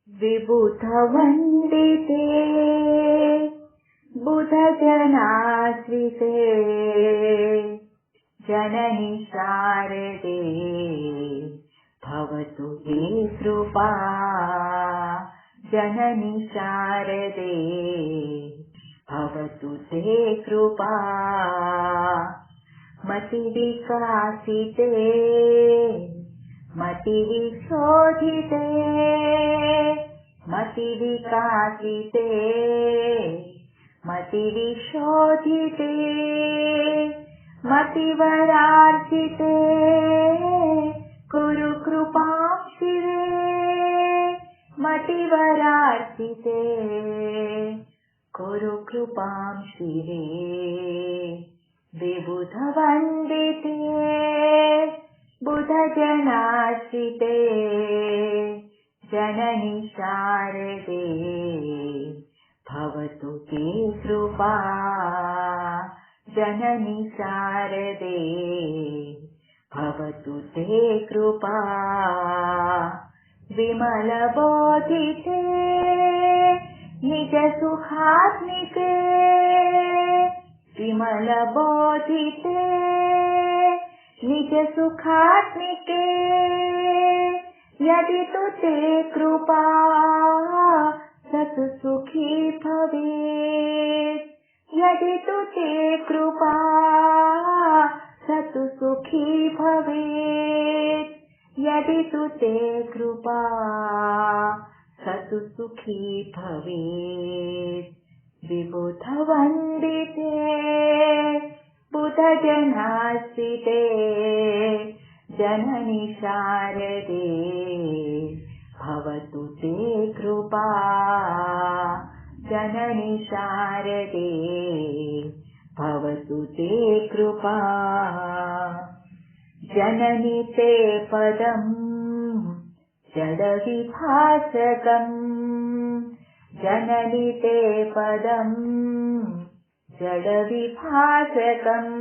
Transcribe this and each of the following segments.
विबुधवन्दिते बुधजनाश्रिते जननि शारदे भवतु ते कृपा जननि शारदे भवतु ते कृपा मतिविकासिते मतिविशोधिते मतिविकासिते मतिविशोधिते मतिवरार्जिते कुरु कृपां शिवे मतिवरार्जिते कुरु कृपां शिवे विबुधवन्दिते बुधजनाश्रिते जननि शारदे भवतु ते कृपा जननि शारदे भवतु ते कृपा विमलबोधिते निजसुखात्मिके विमलबोधिते निजसुखात्मिके यदि तु ते कृपा सतु सुखी भवेत् यदि तु ते कृपा सतु सुखी भवेत् यदि तु ते कृपा सतु सुखी भवेत् विबुधवन्दिते बुधजनाश्रिते जननि शारदे भवतु ते कृपा जननि शारदे भवतु ते कृपा जननि ते पदम् जडविभासकम् जननि ते पदम् जडविभासकम्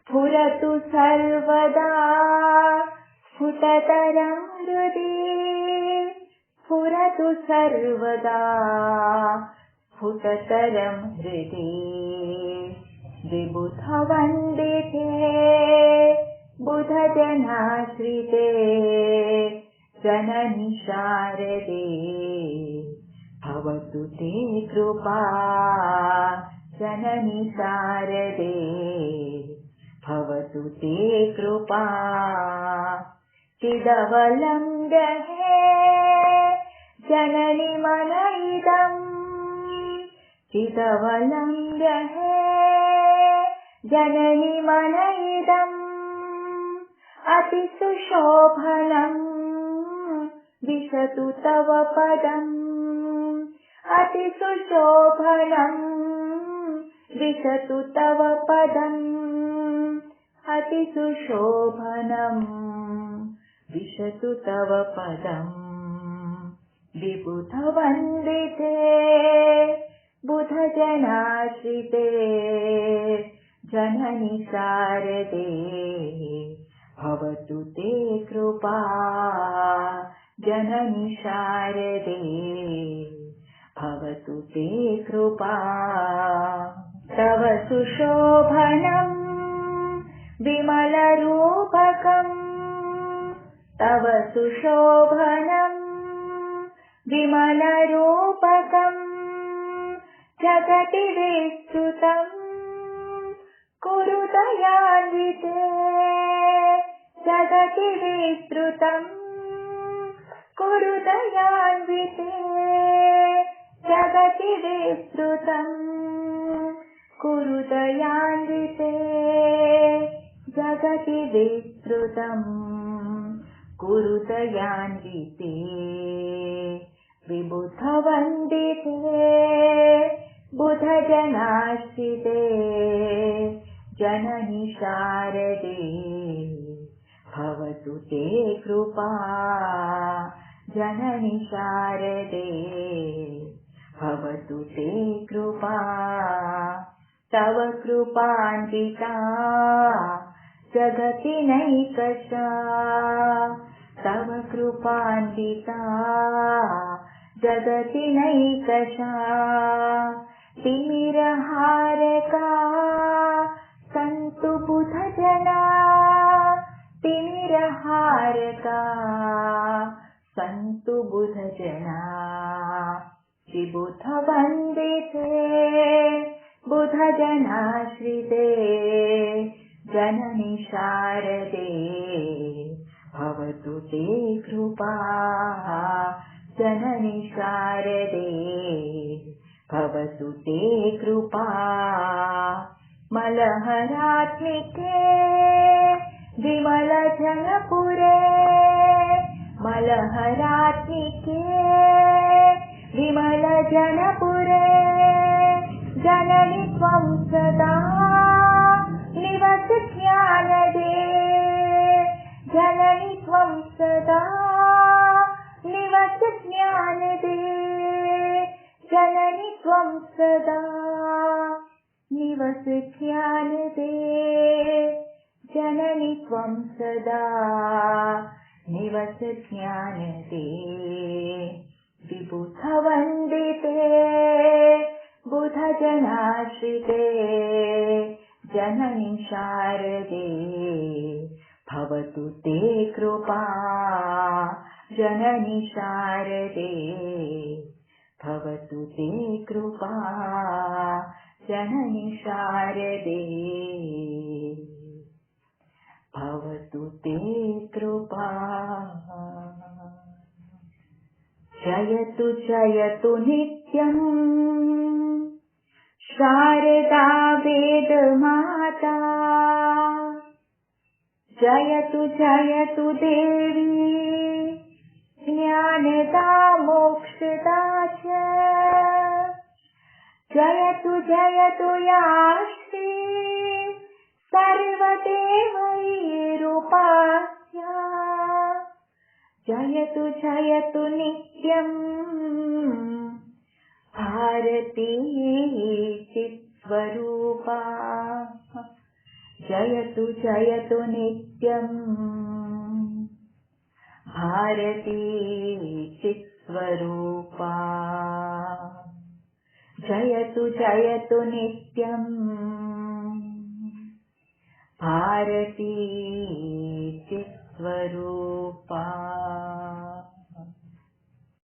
स्फुरतु सर्वदा स्फुटतरं हृदि स्फुरतु सर्वदा स्फुटतरं हृदि विबुधवन्दिते बुधजनाश्रिते जननि शारदे भवतु ते कृपा जननि शारदे भवतु ते कृपा चिदवलम्ब्य हे जननि मन इदम् चिदवलम्ब्य हे जननि मन इदम् अतिसुशोभनम् विशतु तव पदम् अतिसुशोभनम् विशतु तव पदम् अतिसुशोभनम् विशतु तव पदम् विबुधवन्दिते बुधजनाश्रिते जननि शारदे भवतु ते कृपा जननि शारदे भवतु ते कृपा तव सुशोभनम् विमलरूपकम् तव सुशोभनम् विमलरूपकम् जगति विस्तृतम् कुरु दयान्विते जगति विस्तृतम् कुरु दयान्विते जगति विस्तृतम् कुरु दयान्विते जगति विस्तृतम् कुरु दयान्विते विबुधवन्दिते बुधजनाश्रिते जननि शारदे भवतु ते कृपा जननि शारदे भवतु ते कृपा तव कृपान्विता जगति नैकशा तव कृपान्विता जगति नैकशा तिमिरहारका सन्तु बुधजना तिमिरहारका सन्तु बुधजना विबुधवन्दिते बुधजनाश्रिते जननि शारदे भवतु ते कृपा जननि शारदे भवतु ते कृपा मलहरात्मिके विमलजनपुरे मलहरात्मिके विमलजनपुरे जननि त्वं सदा निवसि ज्ञानदे जननि त्वं सदा निवसि ज्ञानदे जननि त्वं सदा निवसि ज्ञानदे जननि त्वं सदा निवसि ज्ञानदे विबुधवन्दिते बुधजनाश्रिते जननि शारदे भवतु ते कृपा जननि शारदे भवतु ते कृपा जननि शारदे भवतु ते कृपा जयतु जयतु नित्यम् शारदा वेदमाता जयतु जयतु देवी ज्ञानदा मोक्षदा च जयतु जयतु या श्री सर्वदेवैरुपास्या जयतु जयतु नित्यम् भारती चित्स्वरूपा जयतु जयतु नित्यम् भारती चित्स्वरूपा जयतु जयतु नित्यम् भारती चित्स्वरूपा।